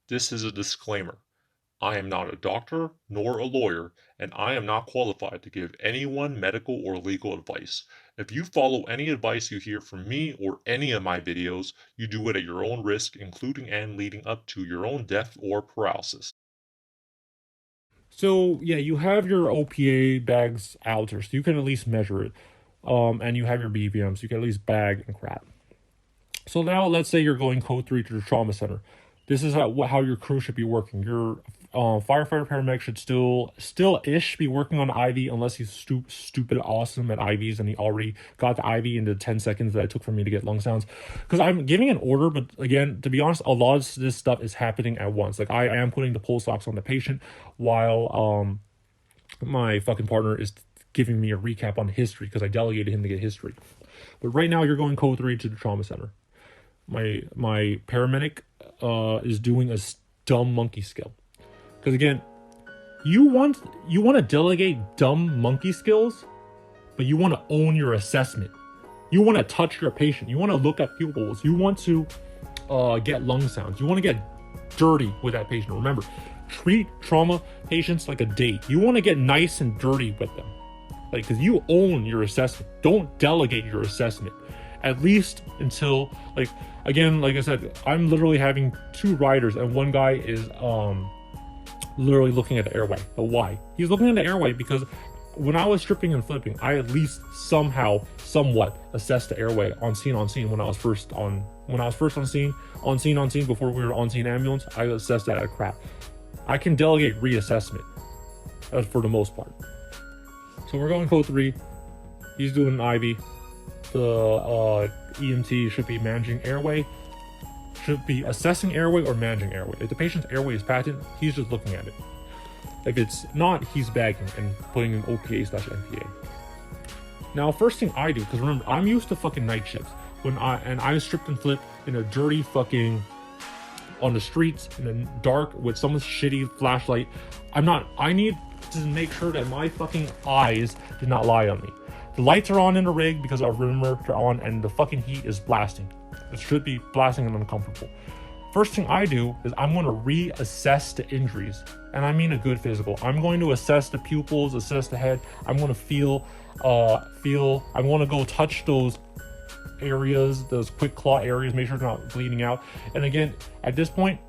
This is a disclaimer. I am not a doctor nor a lawyer, and I am not qualified to give anyone medical or legal advice. If you follow any advice you hear from me or any of my videos, you do it at your own risk, including and leading up to your own death or paralysis. So yeah, you have your OPA bags out there, so you can at least measure it. And you have your BVM, so you can at least bag and crap. So now let's say you're going code 3 to the trauma center. This is how your crew should be working. Your firefighter paramedic should still-ish be working on IV unless he's stupid awesome at IVs and he already got the IV in the 10 seconds that it took for me to get lung sounds. Because I'm giving an order, but again, to be honest, a lot of this stuff is happening at once. Like I am putting the pulse ox on the patient while my fucking partner is giving me a recap on history because I delegated him to get history. But right now you're going code 3 to the trauma center. My paramedic is doing a dumb monkey skill. Because again, you want to delegate dumb monkey skills, but you want to own your assessment. You want to touch your patient. You want to look at pupils. You want to get lung sounds. You want to get dirty with that patient. Remember, treat trauma patients like a date. You want to get nice and dirty with them. Like, because you own your assessment. Don't delegate your assessment. At least until, like, again, like I said, I'm literally having 2 riders and one guy is literally looking at the airway. But why? He's looking at the airway because when I was stripping and flipping, I at least somewhat assessed the airway on scene when I was first on scene before we were on scene ambulance. I assessed that at crap. I can delegate reassessment for the most part. So we're going code 3. He's doing an IV. The EMT should be managing airway, should be assessing airway or managing airway. If the patient's airway is patent, he's just looking at it. If it's not, he's bagging and putting in OPA/NPA. Now, first thing I do, because remember, I'm used to fucking night shifts. I stripped and flipped in a dirty fucking on the streets in the dark with someone's shitty flashlight. I need to make sure that my fucking eyes did not lie on me. The lights are on in the rig because our rumors are on and the fucking heat is blasting. It should be blasting and uncomfortable. First thing I do is I'm going to reassess the injuries. And I mean a good physical. I'm going to assess the pupils, assess the head. I'm going to I want to go touch those areas, those quick clot areas, make sure they're not bleeding out. And again, at this point,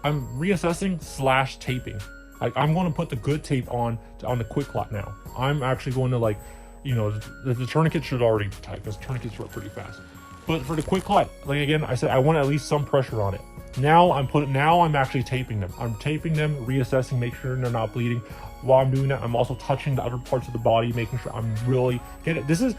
I'm reassessing / taping. Like, I'm going to put the good tape on the quick clot now. I'm actually going to, like, you know, the tourniquet should already be tight because tourniquets work pretty fast. But for the quick clot, like again, I said I want at least some pressure on it. Now I'm actually taping them. I'm taping them, reassessing, make sure they're not bleeding. While I'm doing that, I'm also touching the other parts of the body, making sure I'm really get it. This is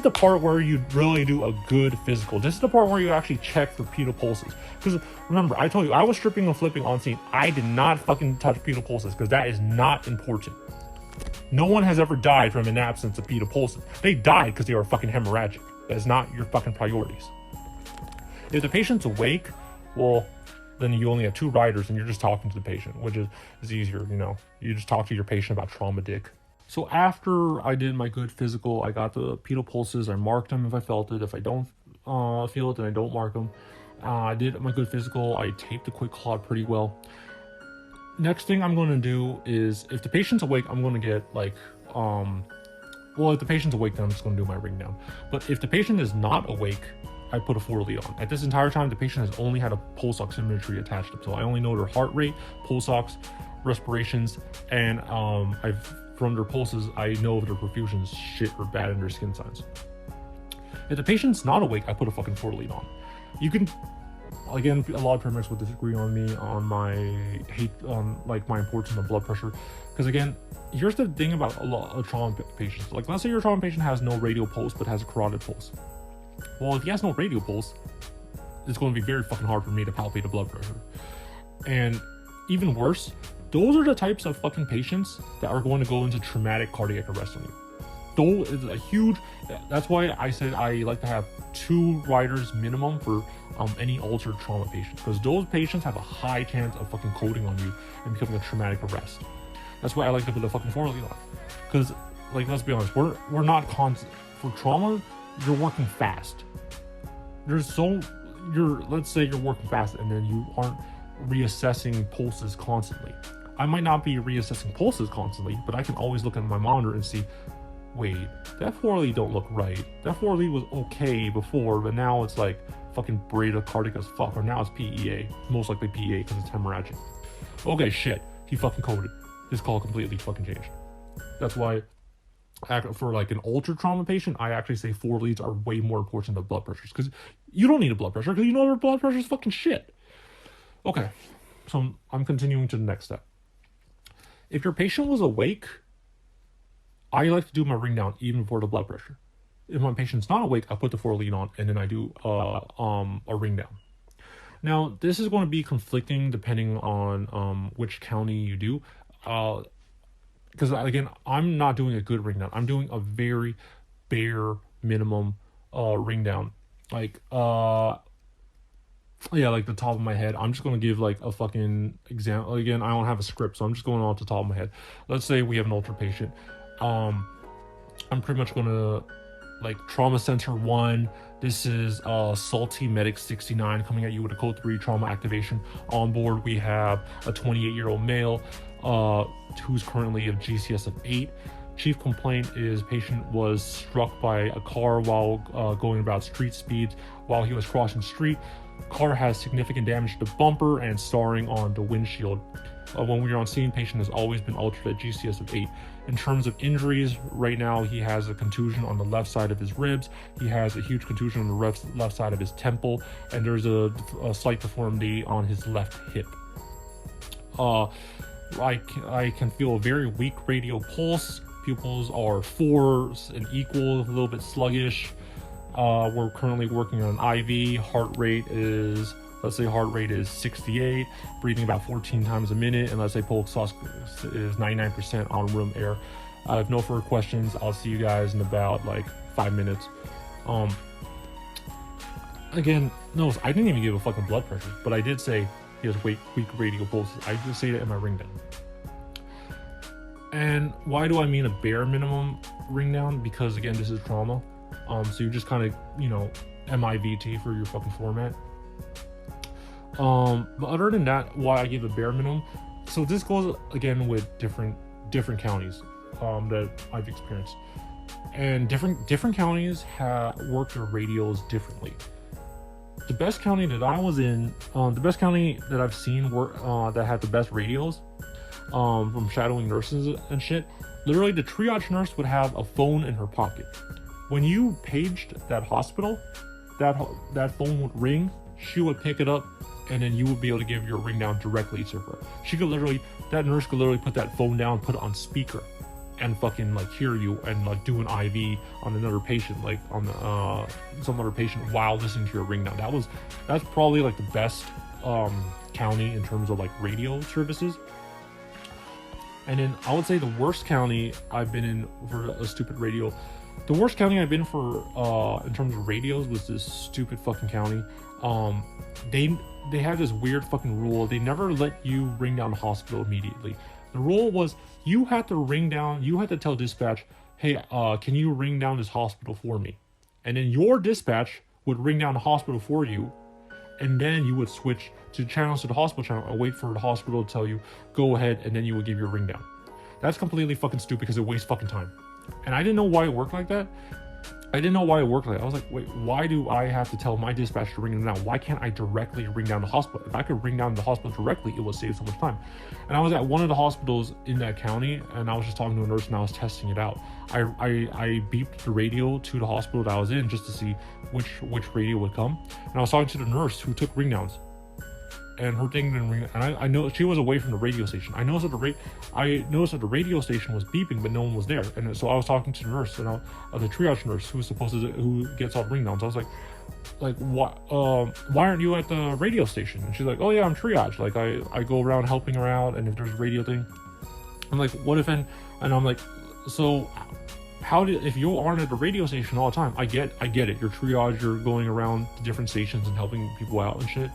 the part where you really do a good physical. This is the part where you actually check for pedal pulses. Because remember, I told you I was stripping and flipping on scene. I did not fucking touch pedal pulses because that is not important. No one has ever died from an absence of pedal pulses. They died because they were fucking hemorrhagic. That is not your fucking priorities. If the patient's awake, well, then you only have 2 riders and you're just talking to the patient, which is easier, you know. You just talk to your patient about trauma dick. So after I did my good physical, I got the pedal pulses. I marked them if I felt it. If I don't feel it, then I don't mark them. I did my good physical. I taped the quick clot pretty well. Next thing I'm going to do is, if the patient's awake, I'm going to get like, well, if the patient's awake, then I'm just going to do my ring down. But if the patient is not awake, I put a 4 lead on. At this entire time, the patient has only had a pulse oximetry attached to them. So I only know their heart rate, pulse ox, respirations, and from their pulses, I know if their perfusion is shit or bad in their skin signs. If the patient's not awake, I put a fucking 4 lead on. You can, again, a lot of paramedics would disagree on me on my like my importance of blood pressure. Because again, here's the thing about a lot of trauma patients. Like, let's say your trauma patient has no radial pulse but has a carotid pulse. Well, if he has no radial pulse, it's going to be very fucking hard for me to palpate the blood pressure. And even worse, those are the types of fucking patients that are going to go into traumatic cardiac arrest on you. Though is a huge, that's why I said I like to have 2 riders minimum for any altered trauma patient, because those patients have a high chance of fucking coding on you and becoming a traumatic arrest. That's why I like to put a fucking 4 lead on, because, like, let's be honest, we're not constant for trauma. You're working fast. Let's say you're working fast and then you aren't reassessing pulses constantly. I might not be reassessing pulses constantly, but I can always look at my monitor and see, wait, that 4 lead don't look right. That 4 lead was okay before, but now it's like fucking bradycardic as fuck, or now it's PEA. Most likely PEA because it's hemorrhagic. Okay, shit. He fucking coded. This call completely fucking changed. That's why for like an ultra trauma patient, I actually say 4 leads are way more important than blood pressures, because you don't need a blood pressure because you know your blood pressure is fucking shit. Okay, so I'm continuing to the next step. If your patient was awake, I like to do my ring down even before the blood pressure. If my patient's not awake, I put the 4 lead on and then I do a ring down. Now, this is going to be conflicting depending on which county you do. Because again, I'm not doing a good ring down. I'm doing a very bare minimum ring down. Like like the top of my head. I'm just gonna give like a fucking example. Again, I don't have a script, so I'm just going off the top of my head. Let's say we have an ultra patient. I'm pretty much gonna like trauma center 1. This is Salty Medic 69 coming at you with a code 3 trauma activation. On board we have a 28-year-old male who's currently of GCS of 8. Chief complaint is patient was struck by a car while going about street speeds while he was crossing the street. Car has significant damage to the bumper and scarring on the windshield. When we were on scene, patient has always been altered at GCS of 8. In terms of injuries, right now he has a contusion on the left side of his ribs. He has a huge contusion on the left side of his temple, and there's a slight deformity on his left hip. I can feel a very weak radial pulse. Pupils are 4 and equal, a little bit sluggish. We're currently working on an IV. Heart rate is 68, breathing about 14 times a minute, and let's say pulse ox is 99% on room air. I have no further questions. I'll see you guys in about like 5 minutes. Again, no, I didn't even give a fucking blood pressure, but I did say he has weak radial pulses. I just say that in my ring down. And why do I mean a bare minimum ring down? Because again, this is trauma. So you just kind of, MIVT for your fucking format. But other than that, why I give a bare minimum. So this goes again with different counties that I've experienced, and different counties work their radios differently. The best county that I was in, the best county that I've seen work that had the best radios, from shadowing nurses and shit. Literally, the triage nurse would have a phone in her pocket. When you paged that hospital, that phone would ring. She would pick it up, and then you would be able to give your ring down directly to her. That nurse could literally put that phone down, put it on speaker, and fucking like hear you and like do an IV on another patient, like on some other patient while listening to your ring down. That's probably like the best county in terms of like radio services. And then I would say the worst county I've been in for a stupid radio. The worst county I've been for in terms of radios was this stupid fucking county. They had this weird fucking rule. They never let you ring down the hospital immediately. The rule was you had to tell dispatch, hey, can you ring down this hospital for me? And then your dispatch would ring down the hospital for you, and then you would switch to channels to the hospital channel and wait for the hospital to tell you, go ahead, and then you would give your ring down. That's completely fucking stupid because it wastes fucking time. And I didn't know why it worked like that. I was like, wait, why do I have to tell my dispatcher to ring them down? Why can't I directly ring down the hospital? If I could ring down the hospital directly, it would save so much time. And I was at one of the hospitals in that county, and I was just talking to a nurse, and I was testing it out. I beeped the radio to the hospital that I was in just to see which radio would come. And I was talking to the nurse who took ring downs. And her thing didn't ring, and I know she was away from the radio station. I noticed that the radio station was beeping, but no one was there. And so I was talking to the nurse, and the triage nurse who gets all the ring downs. I was like, why aren't you at the radio station? And she's like, oh yeah, I'm triage. Like I go around helping her out, and if there's a radio thing, I'm like, what if and I'm like, so if you aren't at the radio station all the time? I get it. You're triage. You're going around to different stations and helping people out and shit.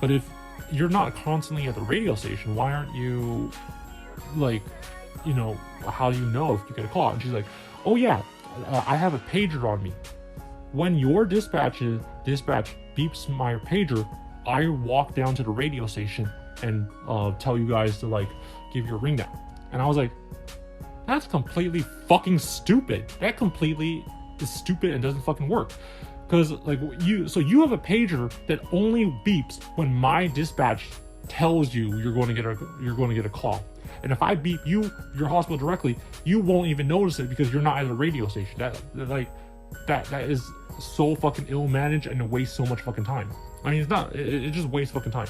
But if you're not constantly at the radio station, why aren't you, like, how do you know if you get a call? And she's like, oh yeah, I have a pager on me. When your dispatch beeps my pager, I walk down to the radio station and tell you guys to like give your ring down. And I was like, that's completely fucking stupid. That completely is stupid and doesn't fucking work. Because like you have a pager that only beeps when my dispatch tells you you're going to get a call. And if I beep your hospital directly, you won't even notice it because you're not at a radio station. That is so fucking ill managed and it wastes so much fucking time. I mean, it's not. It just wastes fucking time.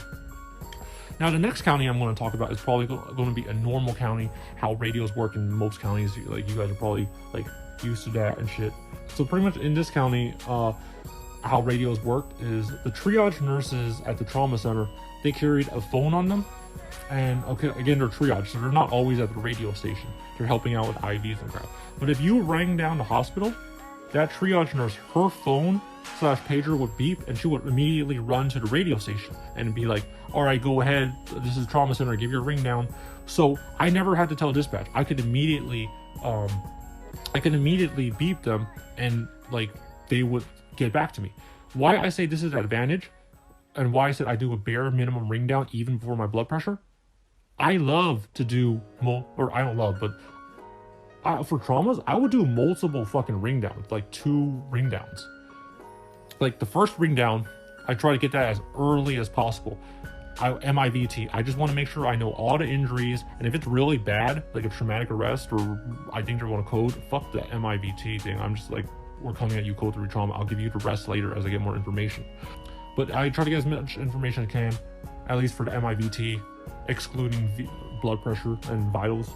Now, the next county I'm going to talk about is probably going to be a normal county. How radios work in most counties, like you guys are probably like used to that and shit. So pretty much in this county, how radios work is the triage nurses at the trauma center, they carried a phone on them. And okay, again, they're triage, so they're not always at the radio station. They're helping out with IVs and crap. But if you rang down the hospital, that triage nurse, her phone / pager would beep and she would immediately run to the radio station and be like, all right, go ahead, this is trauma center, give your ring down. So I never had to tell dispatch. I could immediately beep them and like they would get back to me. Why I say this is an advantage and why I said I do a bare minimum ring down even before my blood pressure. I love to do I don't love, but for traumas, I would do multiple fucking ring downs, like 2 ring downs. Like the first ring down, I try to get that as early as possible. MIVT, I just want to make sure I know all the injuries, and if it's really bad, like a traumatic arrest or I think they're going to code, fuck the MIVT thing. I'm just like, we're coming at you code 3 trauma. I'll give you the rest later as I get more information. But I try to get as much information as I can, at least for the MIVT, excluding blood pressure and vitals.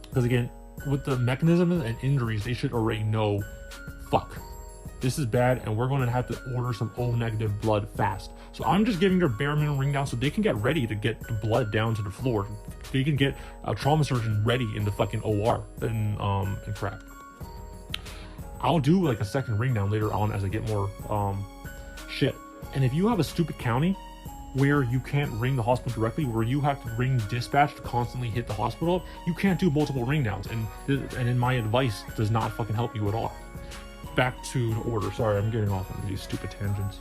Because again, with the mechanisms and injuries, they should already know, fuck, this is bad and we're going to have to order some O negative blood fast. So I'm just giving their bare minimum ring down so they can get ready to get the blood down to the floor. They can get a trauma surgeon ready in the fucking OR and crap. I'll do like a second ring down later on as I get more shit. And if you have a stupid county where you can't ring the hospital directly, where you have to ring dispatch to constantly hit the hospital, you can't do multiple ring downs. And in my advice does not fucking help you at all. Back to the order. Sorry, I'm getting off on these stupid tangents.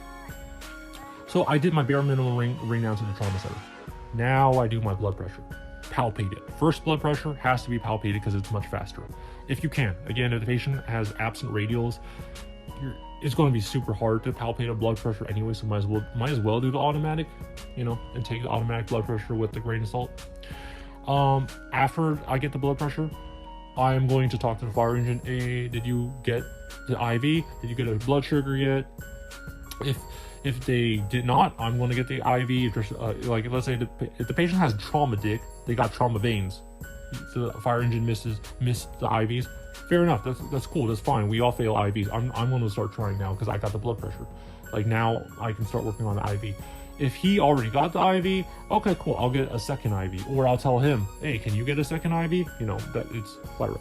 So I did my bare minimum ring down to the trauma center. Now I do my blood pressure. Palpate it. First blood pressure has to be palpated because it's much faster. If you can. Again, if the patient has absent radials, it's going to be super hard to palpate a blood pressure anyway, so might as well do the automatic, and take the automatic blood pressure with the grain of salt. After I get the blood pressure, I am going to talk to the fire engine. Hey, did you get the IV? Did you get a blood sugar yet? If they did not, I'm going to get the IV. Like let's say if the patient has trauma dick, they got trauma veins. So the fire engine missed the IVs. Fair enough. That's cool. That's fine. We all fail IVs. I'm going to start trying now because I got the blood pressure. Like now I can start working on the IV. If he already got the IV, okay, cool. I'll get a second IV, or I'll tell him, hey, can you get a second IV? That it's whatever.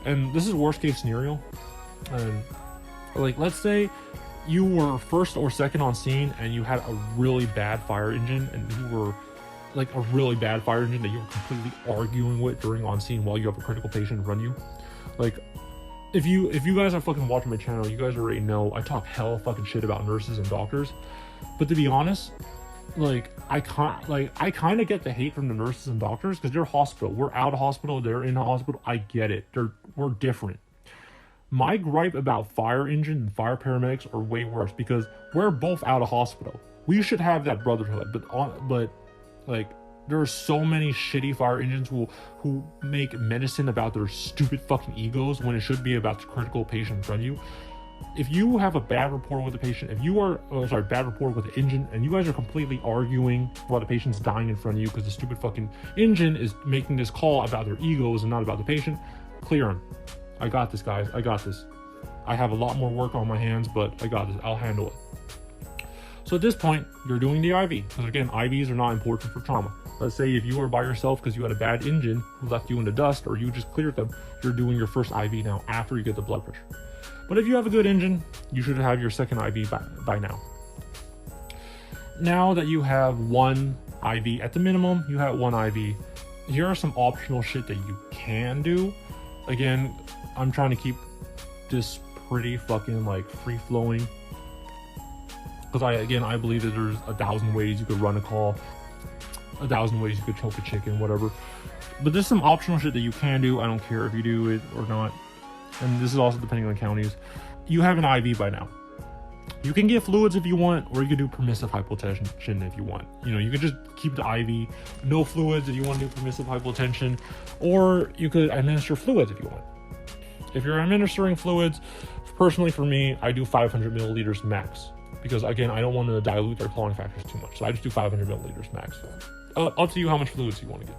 And this is worst case scenario. And like let's say you were first or second on scene and you had a really bad fire engine, and you were like a really bad fire engine that you were completely arguing with during on scene while you have a critical patient in front of you. Like if you guys are fucking watching my channel, you guys already know I talk hell fucking shit about nurses and doctors. But to be honest, like I kind of get the hate from the nurses and doctors because they're hospital. We're out of hospital, they're in the hospital. I get it. We're different. My gripe about fire engine and fire paramedics are way worse because we're both out of hospital. We should have that brotherhood, but like there are so many shitty fire engines who make medicine about their stupid fucking egos when it should be about the critical patient in front of you. If you have a bad rapport with the patient, bad rapport with the engine, and you guys are completely arguing while the patient's dying in front of you because the stupid fucking engine is making this call about their egos and not about the patient, clear them. I got this, guys. I got this. I have a lot more work on my hands, but I got this. I'll handle it. So at this point, you're doing the IV. Because again, IVs are not important for trauma. Let's say if you were by yourself because you had a bad engine who left you in the dust, or you just cleared them, you're doing your first IV now after you get the blood pressure. But if you have a good engine, you should have your second IV by now. Now that you have one IV, at the minimum, you have one IV. Here are some optional shit that you can do. Again, I'm trying to keep this pretty fucking like free flowing. Because I believe that there's 1,000 ways you could run a call, 1,000 ways you could choke a chicken, whatever. But there's some optional shit that you can do. I don't care if you do it or not. And this is also depending on counties. You have an IV by now. You can get fluids if you want, or you can do permissive hypotension if you want. You can just keep the IV, no fluids if you want to do permissive hypotension, or you could administer fluids if you want. If you're administering fluids, personally for me, I do 500 milliliters max. Because again, I don't want to dilute their clotting factors too much. So I just do 500 milliliters max. Up to you how much fluids you want to give.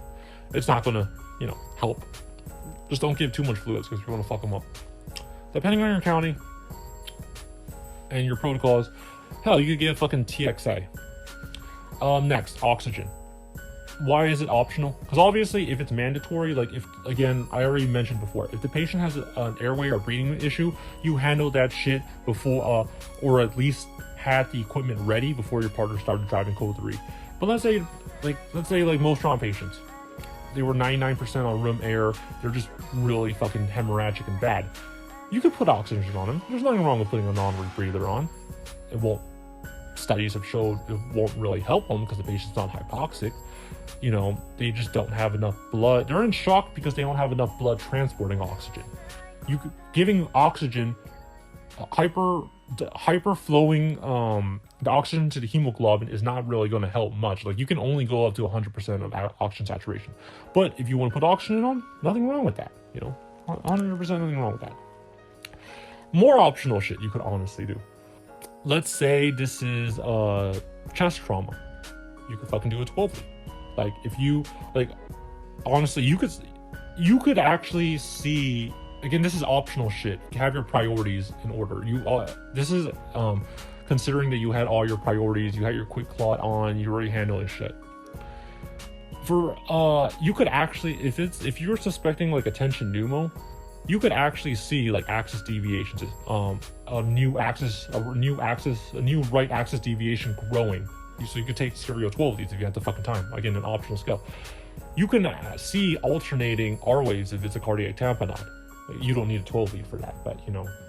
It's not going to, help. Just don't give too much fluids because you want to fuck them up. Depending on your county and your protocols, hell, you could get fucking TXA. Next, oxygen. Why is it optional? Because obviously, if it's mandatory, like I already mentioned before, if the patient has an airway or breathing issue, you handle that shit before, or at least had the equipment ready before your partner started driving code 3. But let's say most trauma patients, they were 99% on room air, they're just really fucking hemorrhagic and bad. You could put oxygen on them. There's nothing wrong with putting a non-rebreather on. It won't. Studies have showed it won't really help them because the patient's not hypoxic. They just don't have enough blood. They're in shock because they don't have enough blood transporting oxygen. Giving oxygen, hyper flowing the oxygen to the hemoglobin is not really going to help much. Like, you can only go up to 100% of oxygen saturation. But if you want to put oxygen on, nothing wrong with that. 100% nothing wrong with that. More optional shit you could honestly do. Let's say this is chest trauma. You could fucking do a 12 lead. Like, if you, honestly, you could actually see, again, this is optional shit. Have your priorities in order. This is considering that you had all your priorities, you had your quick clot on, you're already handling shit. You could actually, if you're suspecting like a tension pneumo, you could actually see like axis deviations, a new right axis deviation growing. So you could take stereo 12 leads if you have the fucking time. Again, an optional scale. You can see alternating R waves if it's a cardiac tamponade. You don't need a 12 lead for that, but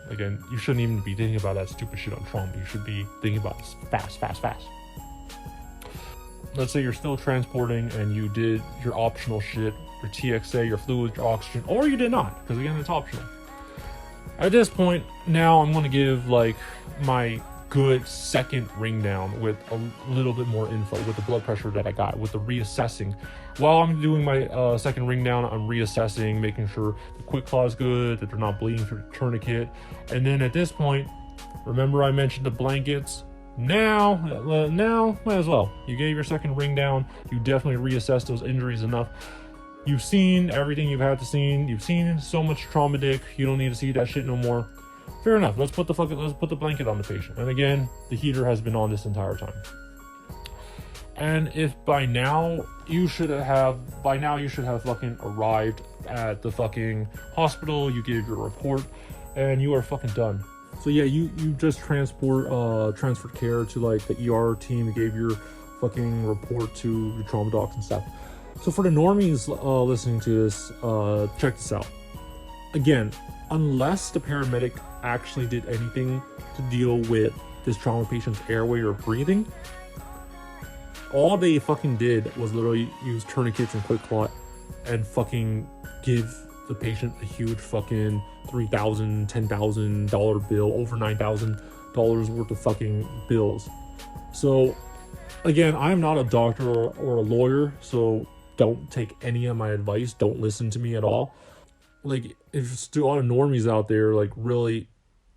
again, you shouldn't even be thinking about that stupid shit on trauma. You should be thinking about this fast. Let's say you're still transporting and you did your optional shit, your TXA, your fluids, your oxygen, or you did not, because again, it's optional. At this point, now I'm going to give like my good second ring down with a little bit more info with the blood pressure that I got, with the reassessing. While I'm doing my second ring down, I'm reassessing, making sure the quick claw is good, that they're not bleeding through the tourniquet. And then at this point, remember I mentioned the blankets. Now, might as well. You gave your second ring down. You definitely reassessed those injuries enough. You've seen everything you've had to see. You've seen so much trauma dick. You don't need to see that shit no more. Fair enough. Let's put the blanket on the patient. And again, the heater has been on this entire time. And if by now you should have fucking arrived at the fucking hospital, you gave your report, and you are fucking done. So yeah, you just transferred care to like the ER team. You gave your fucking report to your trauma docs and stuff. So for the normies listening to this, check this out. Again, unless the paramedic actually did anything to deal with this trauma patient's airway or breathing, all they fucking did was literally use tourniquets and quick clot and fucking give the patient a huge fucking $3,000, $10,000 bill, over $9,000 worth of fucking bills. So again, I'm not a doctor or a lawyer, so don't take any of my advice. Don't listen to me at all. Like, if it's a lot of normies out there, like, really,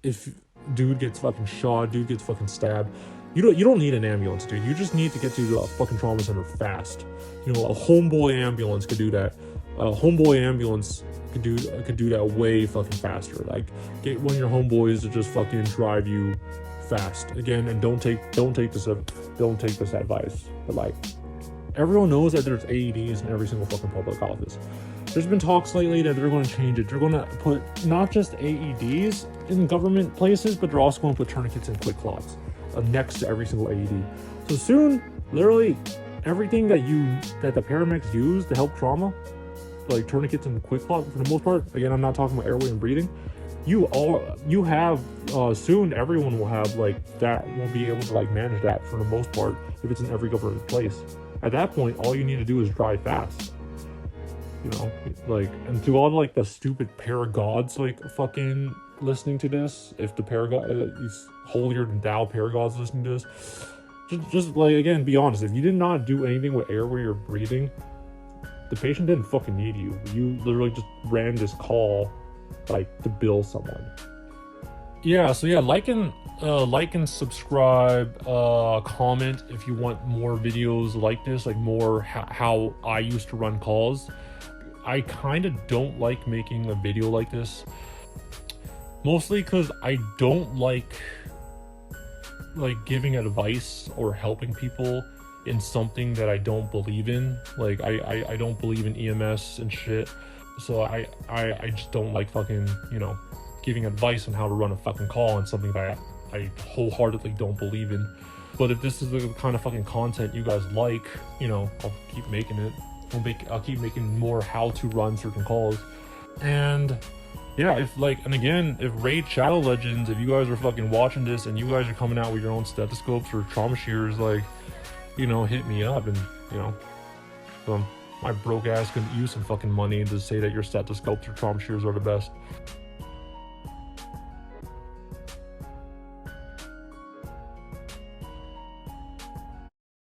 if dude gets fucking shot, dude gets fucking stabbed, you don't need an ambulance, dude. You just need to get to the fucking trauma center fast. A homeboy ambulance could do that. A homeboy ambulance could do that way fucking faster. Like, get one of your homeboys to just fucking drive you fast. Again, and don't take this advice. But like, everyone knows that there's AEDs in every single fucking public office. There's been talks lately that they're going to change it. They're going to put not just AEDs in government places, but they're also going to put tourniquets and quick clots next to every single AED. So soon, literally, everything that the paramedics use to help trauma, like tourniquets and quick clot, for the most part, again, I'm not talking about airway and breathing, you have soon everyone will have like that, will be able to like manage that for the most part if it's in every government place. At that point, all you need to do is drive fast. You know, like, and to all like the stupid paragods like fucking listening to this, if the paragod these holier than thou paragods listening to this, just like, again, be honest. If you did not do anything with airway or breathing, the patient didn't fucking need you. You literally just ran this call like to bill someone. Yeah, so yeah, like and subscribe, comment if you want more videos like this, like more how I used to run calls. I kind of don't like making a video like this, mostly because I don't like giving advice or helping people in something that I don't believe in. Like I don't believe in EMS and shit, so I just don't like fucking, you know, giving advice on how to run a fucking call on something that I wholeheartedly don't believe in. But if this is the kind of fucking content you guys like, you know, I'll keep making it. I'll keep making more how to run certain calls. And yeah, if like, and again, if Raid Shadow Legends, if you guys are fucking watching this and you guys are coming out with your own stethoscopes or trauma shears, like, you know, hit me up. And, you know, my broke ass could use some fucking money to say that your stethoscopes or trauma shears are the best.